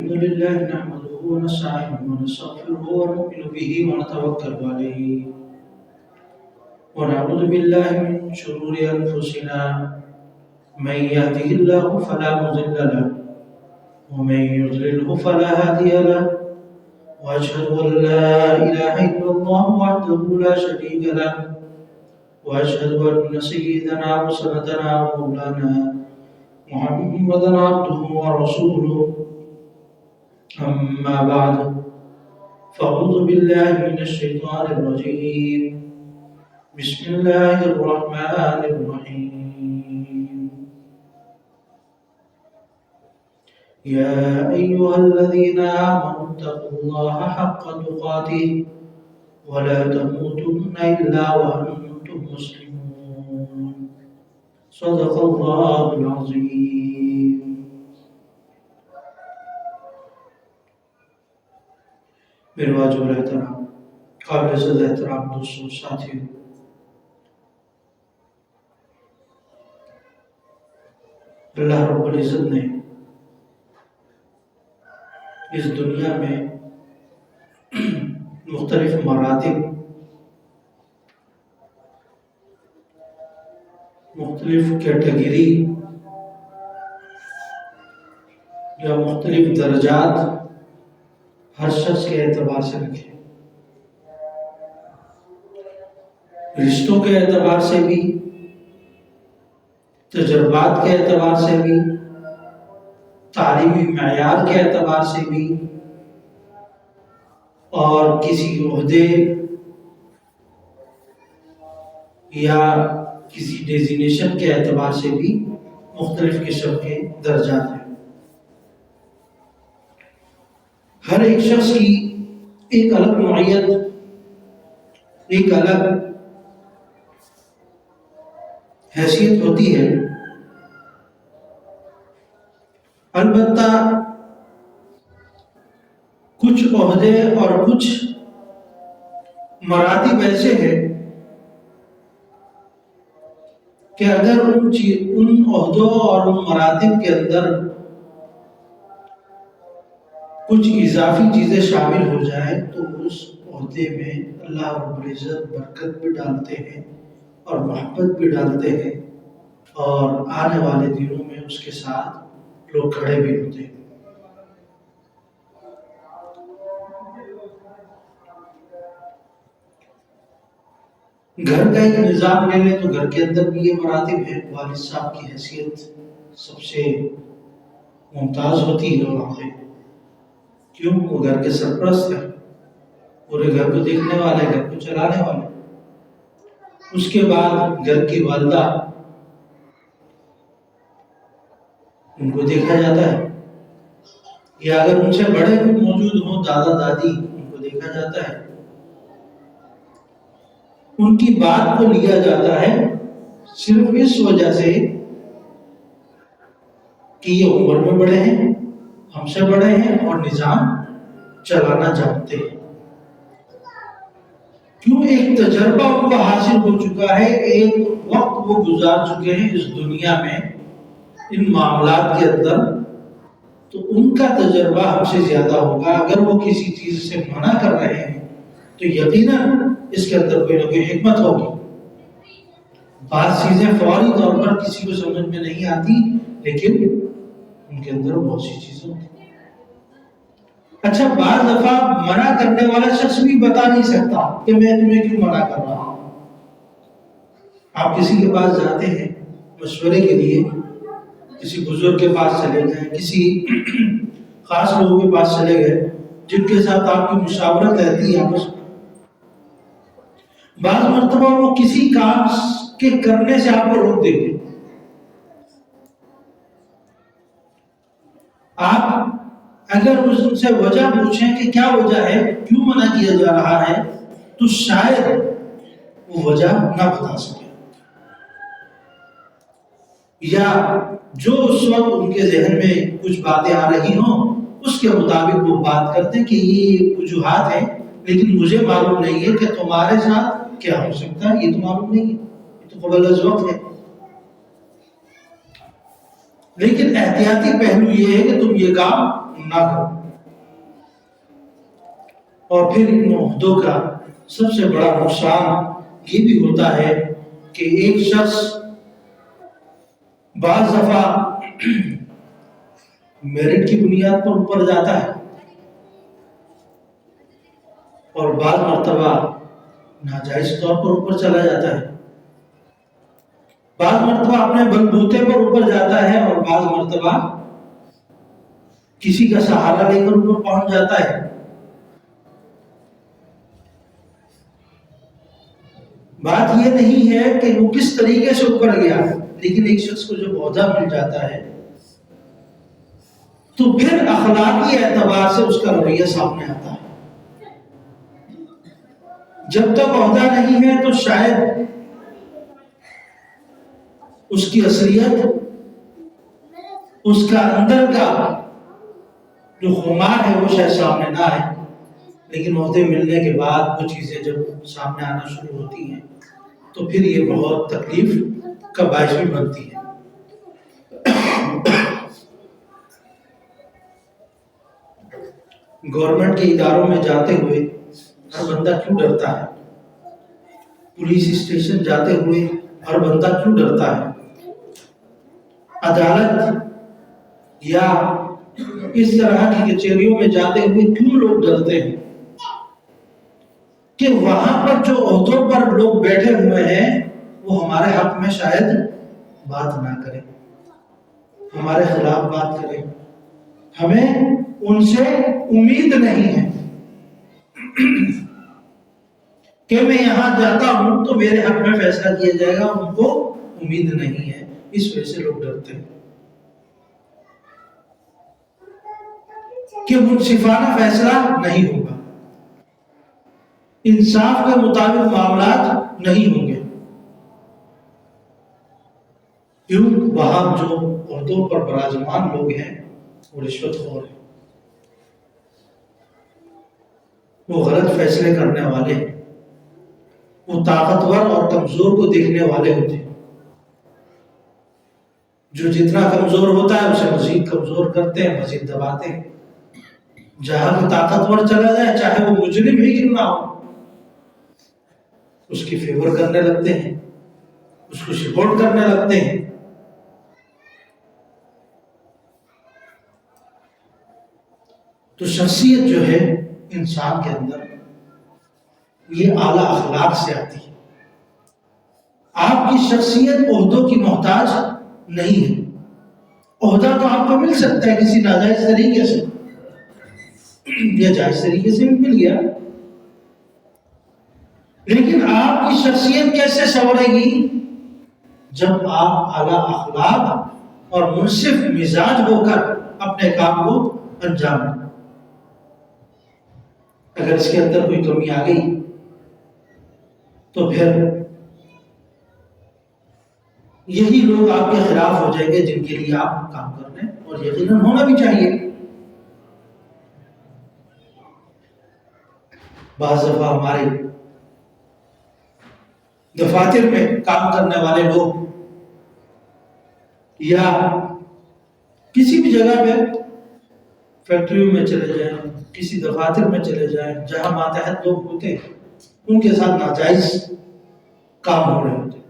الحمد لله نحمده ونستعينه ونستغفره ونؤمن به ونتوكل عليه ونعوذ بالله من شرور أنفسنا من يهده الله فلا مضل له ومن يضلله فلا هادي له وأشهد أن لا إله إلا الله وحده لا شريك له وأشهد أن سيدنا وسندنا ومولانا محمدا عبده ورسوله أما بعد فأعوذ بالله من الشيطان الرجيم بسم الله الرحمن الرحيم يا أيها الذين آمنوا اتقوا الله حق تقاته ولا تموتن إلا وأنتم مسلمون صدق الله العظيم. میرے واجب احترام قابل عزت احترام دوستوں ساتھیوں، اللہ رب العزت نے اس دنیا میں مختلف مراتب، مختلف کیٹیگری یا مختلف درجات ہر شخص کے اعتبار سے رکھے، رشتوں کے اعتبار سے بھی، تجربات کے اعتبار سے بھی، تعلیمی معیار کے اعتبار سے بھی، اور کسی عہدے یا کسی ڈیزینیشن کے اعتبار سے بھی مختلف قسم کے درجات ہیں۔ ہر ایک شخص کی ایک الگ نوعیت، ایک الگ حیثیت ہوتی ہے۔ البتہ کچھ عہدے اور کچھ مراتب ایسے ہیں کہ اگر ان عہدوں اور ان مراتب کے اندر کچھ اضافی چیزیں شامل ہو جائیں تو اس عہدے میں اللہ رب العزت برکت بھی ڈالتے ہیں اور محبت بھی ڈالتے ہیں، اور آنے والے دنوں میں اس کے ساتھ لوگ کھڑے بھی ہوتے ہیں۔ گھر کا ایک نظام لے لیں تو گھر کے اندر بھی یہ مراتب ہے۔ والد صاحب کی حیثیت سب سے ممتاز ہوتی ہے وہاں پہ، کیوں؟ وہ گھر کے سرپرست ہیں، پورے گھر کو دیکھنے والے، گھر کو چلانے والے۔ اس کے بعد گھر کی والدہ، ان کو دیکھا جاتا ہے، یا اگر ان سے بڑے بھی موجود ہوں، دادا دادی، ان کو دیکھا جاتا ہے، ان کی بات کو لیا جاتا ہے، صرف اس وجہ سے کہ یہ عمر میں بڑے ہیں، ہم سے بڑے ہیں اور نظام چلانا جانتے ہیں۔ کیوں؟ ایک تجربہ ان کو حاصل ہو چکا ہے، ایک وقت وہ گزار چکے ہیں اس دنیا میں، ان معاملات کے اندر، تو ان کا تجربہ ہم سے زیادہ ہوگا۔ اگر وہ کسی چیز سے منع کر رہے ہیں تو یقیناً اس کے اندر کوئی نہ کوئی حکمت ہوگی۔ بعض چیزیں فوری طور پر کسی کو سمجھ میں نہیں آتی، لیکن ان کے اندر بہت سی چیزیں ہوتی ہیں۔ اچھا، بعض دفعہ منع کرنے والا شخص بھی بتا نہیں سکتا کہ میں تمہیں کیوں منع کر رہا ہوں۔ آپ کسی کے پاس جاتے ہیں مشورے کے لیے، کسی بزرگ کے پاس چلے گئے، کسی خاص لوگوں کے پاس چلے گئے جن کے ساتھ آپ کی مشاورت رہتی ہے، بعض مرتبہ وہ کسی کام کے کرنے سے آپ کو روک دیتے۔ آپ اگر ان سے وجہ پوچھیں کہ کیا وجہ ہے، کیوں منع کیا جا رہا ہے، تو شاید وہ وجہ نہ بتا سکے، یا جو اس وقت ان کے ذہن میں کچھ باتیں آ رہی ہوں اس کے مطابق وہ بات کرتے کہ یہ وجوہات ہیں، لیکن مجھے معلوم نہیں ہے کہ تمہارے ساتھ کیا ہو سکتا ہے، یہ تو معلوم نہیں ہے، یہ تو قبل از وقت ہے۔ لیکن احتیاطی پہلو یہ ہے کہ تم یہ کام نہ کرو۔ اور پھر ان عہدوں کا سب سے بڑا نقصان یہ بھی ہوتا ہے کہ ایک شخص بعض دفعہ میرٹ کی بنیاد پر اوپر جاتا ہے اور بعض مرتبہ ناجائز طور پر اوپر چلا جاتا ہے، بعض مرتبہ اپنے بلبوتے پر اوپر جاتا ہے اور بعض مرتبہ کسی کا سہارا لے کر اوپر پہنچ جاتا ہے۔ بات یہ نہیں ہے کہ وہ کس طریقے سے اوپر گیا، لیکن ایک شخص کو جب عہدہ مل جاتا ہے تو پھر اخلاقی اعتبار سے اس کا رویہ سامنے آتا ہے۔ جب تک عہدہ نہیں ہے تو شاید اس کی اصلیت، اس کا اندر کا جو خمار ہے وہ شاید سامنے نہ آئے، لیکن عہدے ملنے کے بعد وہ چیزیں جب سامنے آنا شروع ہوتی ہیں تو پھر یہ بہت تکلیف کا باعث بھی بنتی ہے۔ گورنمنٹ کے اداروں میں جاتے ہوئے ہر بندہ کیوں ڈرتا ہے؟ پولیس اسٹیشن جاتے ہوئے ہر بندہ کیوں ڈرتا ہے؟ عدالت یا اس طرح کی کچہریوں میں جاتے ہوئے کیوں لوگ ڈرتے ہیں؟ کہ وہاں پر جو عہدوں پر لوگ بیٹھے ہوئے ہیں وہ ہمارے حق میں شاید بات نہ کریں، ہمارے خلاف بات کریں، ہمیں ان سے امید نہیں ہے کہ میں یہاں جاتا ہوں تو میرے حق میں فیصلہ کیا جائے گا، ان کو امید نہیں ہے، اس وجہ سے لوگ ڈرتے ہیں کہ منصفانہ فیصلہ نہیں ہوگا، انصاف کے مطابق معاملات نہیں ہوں گے، کیوں؟ وہاں جو عہدوں پر براجمان لوگ ہیں وہ رشوت خور ہیں، وہ غلط فیصلے کرنے والے ہیں، وہ طاقتور اور کمزور کو دیکھنے والے ہوتے ہیں، جو جتنا کمزور ہوتا ہے اسے مزید کمزور کرتے ہیں، مزید دباتے ہیں، جہاں وہ طاقتور چلا جائے چاہے وہ مجرم ہی کیوں نہ ہو اس کی فیور کرنے لگتے ہیں، اس کو سپورٹ کرنے لگتے ہیں۔ تو شخصیت جو ہے انسان کے اندر یہ اعلیٰ اخلاق سے آتی ہے۔ آپ کی شخصیت عہدوں کی محتاج نہیں ہے، عہدہ تو آپ کو مل سکتا ہے کسی ناجائز طریقے سے یا جائز طریقے سے بھی مل گیا، لیکن آپ کی شخصیت کیسے سنورے گی؟ جب آپ اعلیٰ اخلاق اور منصف مزاج ہو کر اپنے کام کو انجام دیں۔ اگر اس کے اندر کوئی کمی آ گئی تو پھر یہی لوگ آپ کے خلاف ہو جائیں گے جن کے لیے آپ کام کر رہے ہیں، اور یقیناً ہونا بھی چاہیے۔ بعض دفعہ ہمارے دفاتر میں کام کرنے والے لوگ یا کسی بھی جگہ پہ فیکٹریوں میں چلے جائیں، کسی دفاتر میں چلے جائیں جہاں ماتحت لوگ ہوتے ہیں، ان کے ساتھ ناجائز کام ہو رہے ہوتے ہیں۔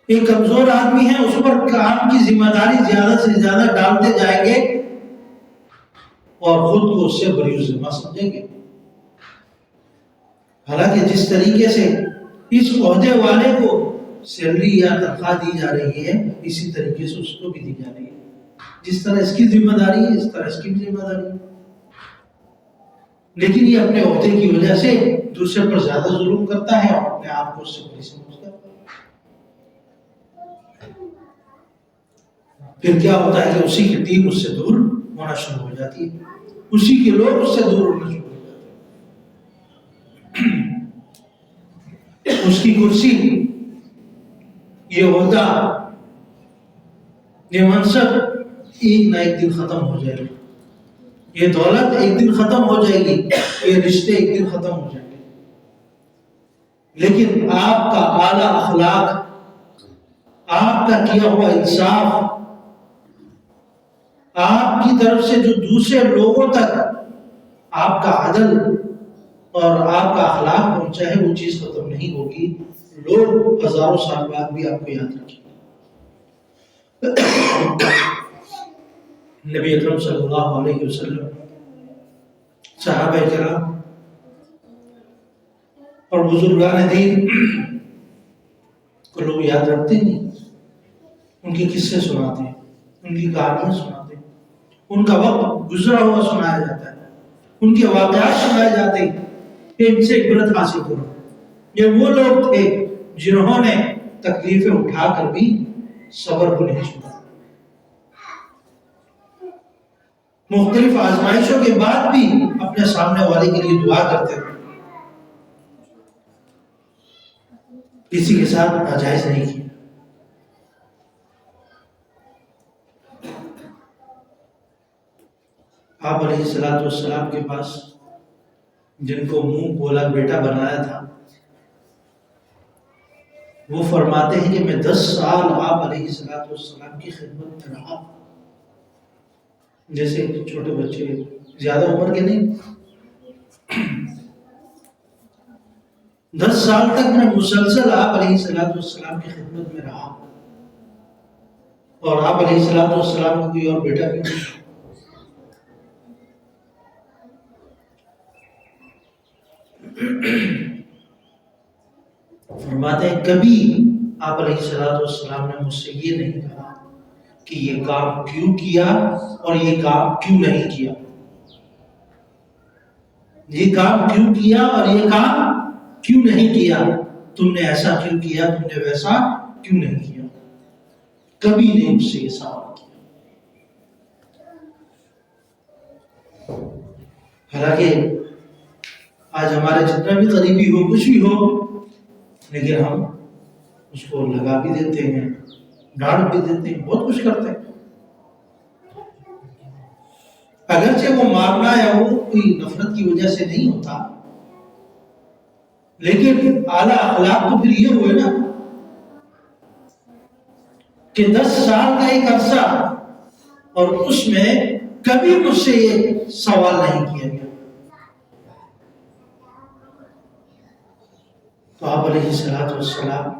ایک کمزور آدمی ہے، اس پر کام کی ذمہ داری زیادہ سے زیادہ ڈالتے جائیں گے اور خود کو اس سے بری ذمہ سمجھیں گے، حالانکہ جس طریقے سے اس عہدے والے کو سیلری یا تنخواہ دی جا رہی ہے اسی طریقے سے اس کو بھی دی جا رہی ہے، جس طرح اس کی ذمہ داری ہے اس طرح اس کی بھی ذمہ داری ہے، لیکن یہ اپنے عہدے کی وجہ سے دوسرے پر زیادہ ظلم کرتا ہے اور اپنے آپ کو اس سے بری سمجھتا ہے۔ پھر کیا ہوتا ہے کہ اسی کی ٹیم اس سے دور ہونا شروع ہو جاتی ہے، اسی کے لوگ اس سے دور ہونا شروع ہو جاتے ہیں۔ اس کی کرسی، یہ عہدہ، یہ منصب ایک نہ ایک دن ختم ہو جائے گی، یہ دولت ایک دن ختم ہو جائے گی، یہ رشتے ایک دن ختم ہو جائیں گے، لیکن آپ کا اعلیٰ اخلاق، آپ کا کیا ہوا انصاف، آپ کی طرف سے جو دوسرے لوگوں تک آپ کا عدل اور آپ کا اخلاق پہنچا ہے وہ چیز ختم نہیں ہوگی، لوگ ہزاروں سال بعد بھی آپ کو یاد رکھیں گے۔ نبی اکرم صلی اللہ علیہ وسلم، صحابہ کرام اور بزرگان دین کو لوگ یاد رکھتے نہیں، ان کے قصے سناتے ہیں، ان کی کہانیاں سناتے ہیں، ان کا وقت گزرا ہوا سنایا جاتا ہے، ان کے واقعات سنائے جاتے ہیں کہ ان سے عبرت حاصل کرو۔ یہ وہ لوگ تھے جنہوں نے تکلیفیں اٹھا کر بھی صبر کو نہیں چھوڑا، مختلف آزمائشوں کے بعد بھی اپنے سامنے والے کے لیے دعا کرتے تھے، کسی کے ساتھ ناجائز نہیں کیا۔ آپ علیہ السلام کے پاس جن کو منہ بولا بیٹا بنایا تھا، وہ فرماتے ہیں کہ میں 10 سال آپ علیہ السلام کی خدمت میں رہا، جیسے چھوٹے بچے زیادہ عمر کے نہیں، 10 سال تک میں مسلسل آپ علیہ السلام کی خدمت میں رہا، اور آپ علیہ السلام کو کوئی اور بیٹا بھی نہیں۔ فرماتے ہیں کبھی آپ علیہ السلام نے مجھ سے یہ نہیں کہا کہ یہ کام کیوں کیا اور یہ کام کیوں نہیں کیا، یہ کام کیوں کیا اور یہ کام کیوں نہیں کیا، تم نے ایسا کیوں کیا، تم نے ویسا کیوں نہیں کیا، کبھی نہیں مجھ سے یہ سوال کیا۔ حالانکہ آج ہمارے جتنا بھی قریبی ہو، کچھ بھی ہو، لیکن ہم اس کو لگا بھی دیتے ہیں، ڈانٹ بھی دیتے ہیں، بہت کچھ کرتے ہیں۔ اگرچہ وہ مارنا یا وہ کوئی نفرت کی وجہ سے نہیں ہوتا، لیکن اعلیٰ اخلاق تو پھر یہ ہوئے نا کہ 10 سال کا ایک عرصہ اور اس میں کبھی مجھ سے یہ سوال نہیں کیا گیا۔ تو آپ علیہ السلام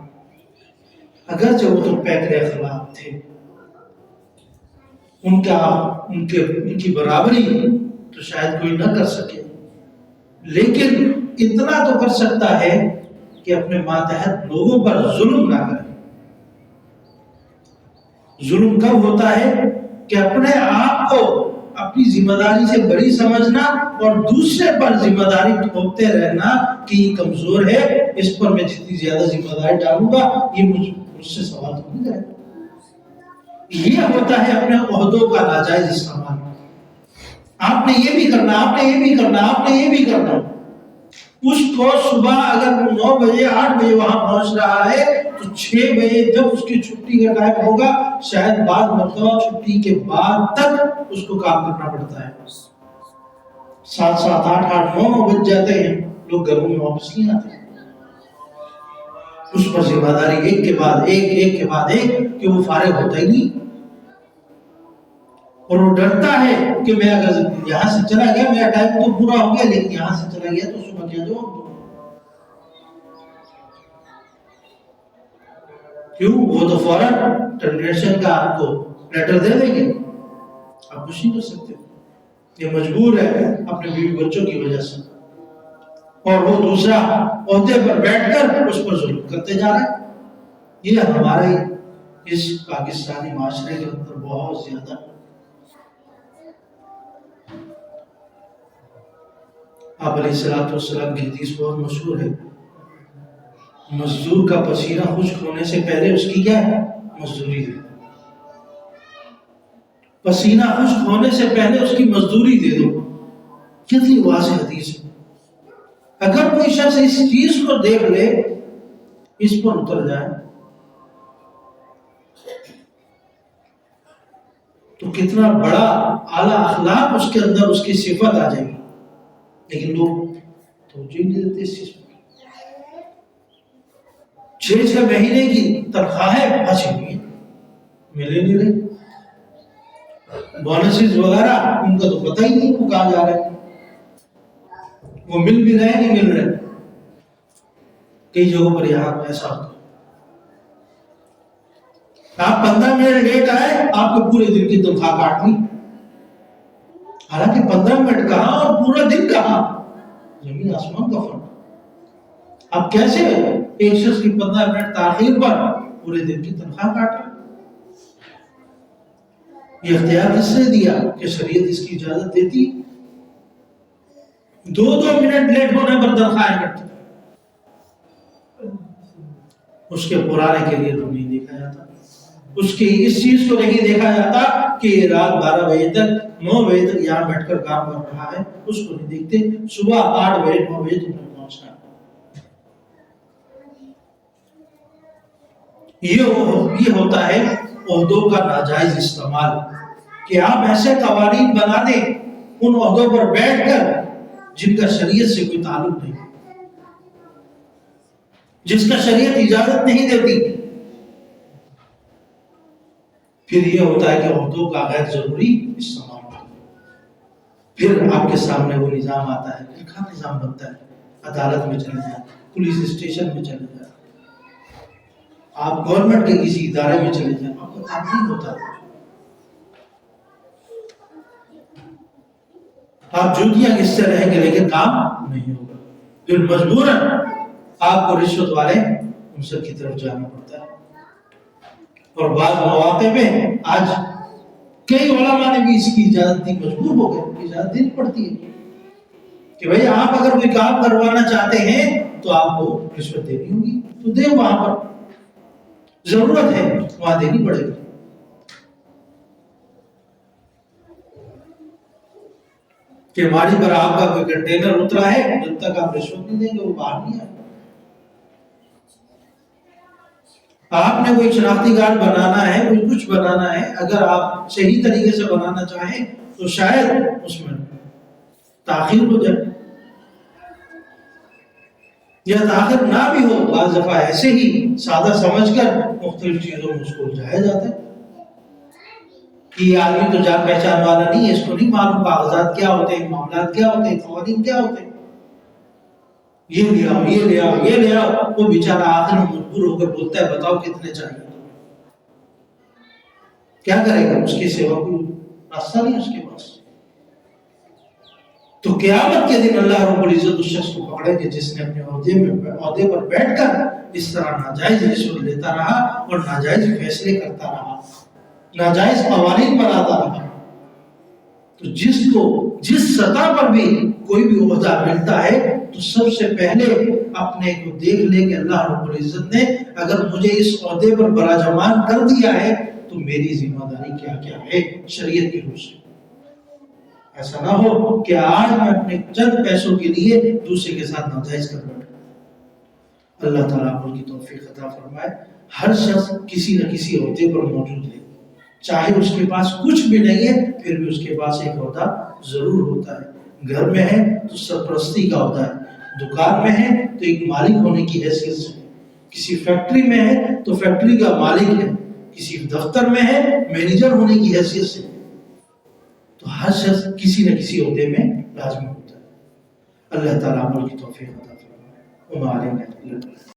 اگرچہ وہ تو پیکر اخلاق تھے، ان کی برابری تو شاید کوئی نہ کر سکے، لیکن اتنا تو کر سکتا ہے کہ اپنے ماتحت لوگوں پر ظلم نہ کرے۔ ظلم کب ہوتا ہے کہ اپنے آپ کو اپنی ذمہ داری سے بڑی سمجھنا اور دوسرے پر ذمہ داری تھوپتے رہنا کہ یہ کمزور ہے، اس پر میں جتنی زیادہ ذمہ داری ڈالوں گا یہ مجھ سے سوال تو نہیں کرے۔ یہ ہوتا ہے اپنے عہدوں کا ناجائز استعمال۔ آپ نے یہ بھی کرنا، آپ نے یہ بھی کرنا، آپ نے یہ بھی کرنا۔ اس کو صبح اگر وہ 9 بجے 8 بجے وہاں پہنچ رہا ہے تو 6 بجے جب اس کی چھٹی کا ٹائم ہوگا، شاید بعض مرتبہ چھٹی کے بعد تک اس کو کام کرنا پڑتا ہے۔ 7 8 9 بج جاتے ہیں، لوگ گھروں میں واپس نہیں آتے۔ اس پر ذمہ داری ایک کے بعد ایک کے بعد ایک کہ وہ فارغ ہوتا ہی نہیں، اور وہ ڈرتا ہے کہ میں اگر یہاں سے چلا گیا میرا ٹائم تو پورا ہو گیا، لیکن یہاں سے چلا گیا تو صبح کیا جواب دوں؟ کیوں؟ وہ تو فوراً ٹرمینیشن کا آپ کو لیٹر دے دیں گے، آپ کچھ نہیں کر سکتے۔ یہ مجبور ہے اپنے بیوی بچوں کی وجہ سے، اور وہ دوسرا عہدے پر بیٹھ کر اس پر ظلم کرتے جا رہے ہیں۔ یہ ہمارے اس پاکستانی معاشرے کے اندر بہت زیادہ۔ آپ علیہ السلام کی حدیث بہت مشہور ہے، مزدور کا پسینہ خشک ہونے سے پہلے اس کی کیا ہے؟ مزدوری دے دو۔ پسینہ خشک ہونے سے پہلے اس کی مزدوری دے دو۔ کتنی واضح حدیث ہے۔ اگر کوئی شخص اس چیز کو دیکھ لے، اس پر اتر جائے، تو کتنا بڑا اعلیٰ اخلاق اس کے اندر اس کی صفت آ جائے گی، لیکن لوگ توجہ نہیں دیتے اس چیز پر۔ 6 مہینے کی تنخواہیں بچ گئی، ملے نہیں رہی۔ بونسز وغیرہ ان کا تو پتہ ہی نہیں وہ کہاں جا رہے ہیں، وہ مل بھی رہے نہیں مل رہے. کئی جگہوں پر یہاں ایسا ہوتا ہے، آپ 15 منٹ لیٹ آئے آپ کو پورے دن کی تنخواہ کاٹ لی. حالانکہ 15 منٹ کہاں اور پورا دن کہاں، زمین آسمان کا فرق. اب کیسے ایک شخص کی 15 منٹ تاخیر پر پورے دن کی تنخواہ کاٹ رہے؟ یہ اختیار کس نے دیا کہ شریعت اس کی اجازت دیتی؟ 2 منٹ لیٹ ہونے پر تنخواہیں کٹتی. اس کے پرانے کے لیے تو نہیں دیکھا جاتا، اس کی اس چیز کو نہیں دیکھا جاتا کہ یہ رات 12 بجے تک 9 بجے تک یہاں بیٹھ کر کام کر رہا ہے، اس کو نہیں دیکھتے. صبح 8 بجے 9 بجے تمہیں پہنچنا ہے. یہ ہوتا ہے عہدوں کا ناجائز استعمال، کہ آپ ایسے قوانین بنا دیں ان عہدوں پر بیٹھ کر جن کا شریعت سے کوئی تعلق نہیں، جس کا شریعت اجازت نہیں دیتی. پھر یہ ہوتا ہے کہ عہدوں کا غیر ضروری استعمال ہوتا ہے. پھر آپ کے سامنے وہ نظام آتا ہے، لکھا نظام بنتا ہے، عدالت میں چلے جائیں، پولیس اسٹیشن میں چلے جائیں، آپ گورنمنٹ کے کسی ادارے میں چلے جائیں، آپ کو کام نہیں ہوتا. آپ جوتیاں کس سے رہیں گے لیکن کام نہیں ہوگا. پھر مجبوراً آپ کو رشوت والے منصب کی طرف جانا پڑتا ہے. اور بعض مواقع میں آج کئی علماء نے بھی اس کی اجازت دی، مجبور ہو گئے، اجازت دینی پڑتی ہے کہ بھئی آپ اگر کوئی کام کروانا چاہتے ہیں تو آپ کو رشوت دینی ہوگی، تو دیں، وہاں پر ضرورت ہے وہاں دینی پڑے گی. کہ ہماری پر آپ کا کوئی کنٹینر اترا ہے، جب تک آپ رشوت نہیں دیں گے وہ باہر نہیں آئے. آپ نے کوئی شناختی کارڈ بنانا ہے، کوئی کچھ بنانا ہے، اگر آپ صحیح طریقے سے بنانا چاہیں تو شاید اس میں تاخیر ہو جائے، یا تاخیر نہ بھی ہو. بعض دفعہ ایسے ہی سادہ سمجھ کر مختلف چیزوں میں اس کو الجھایا جاتا ہے کہ یہ آدمی تو جان پہچان والا نہیں ہے، اس کو نہیں معلوم کاغذات کیا ہوتے ہیں، معاملات کیا ہوتے ہیں، قوانین کیا ہوتے ہیں، یہ لے آؤ، یہ لے آؤ، یہ لے آؤ. وہ بیچارہ آخر میں مجبور ہو کر بولتا ہے بتاؤ کتنے چاہیے. کیا کرے گا؟ اس کی سیوا کوئی راستہ نہیں اس کے پاس. تو قیامت کے دن اللہ رب العزت اس شخص کو پکڑے گے جس نے اپنے عہدے پر بیٹھ کر اس طرح ناجائز رشوت لیتا رہا اور ناجائز فیصلے کرتا رہا، ناجائز قوانین بناتا رہا. تو جس سطح پر بھی کوئی بھی عہدہ ملتا ہے تو سب سے پہلے اپنے کو دیکھ لے کہ اللہ رب العزت نے اگر مجھے اس عہدے پر براجمان کر دیا ہے تو میری ذمہ داری کیا کیا ہے شریعت کی روح سے. ایسا نہ ہو کہ آج میں اپنے چند پیسوں کے لیے دوسرے کے ساتھ ناجائز کر بیٹھوں. اللہ تعالیٰ آپ کی توفیق عطا فرمائے. ہر شخص کسی نہ کسی عہدے پر موجود ہے، چاہے اس کے پاس کچھ بھی نہیں ہے پھر بھی اس کے پاس ایک عہدہ ضرور ہوتا ہے. گھر میں ہے تو سرپرستی کا عہدہ ہے، دکان میں ہے تو ایک مالک ہونے کی حیثیت سے، کسی فیکٹری میں ہے تو فیکٹری کا مالک ہے، کسی دفتر میں ہے مینیجر ہونے کی حیثیت سے. تو ہر شخص کسی نہ کسی عہدے میں لازمی ہوتا ہے. اللہ تعالیٰ عمل کی توفیق عطا فرمائے.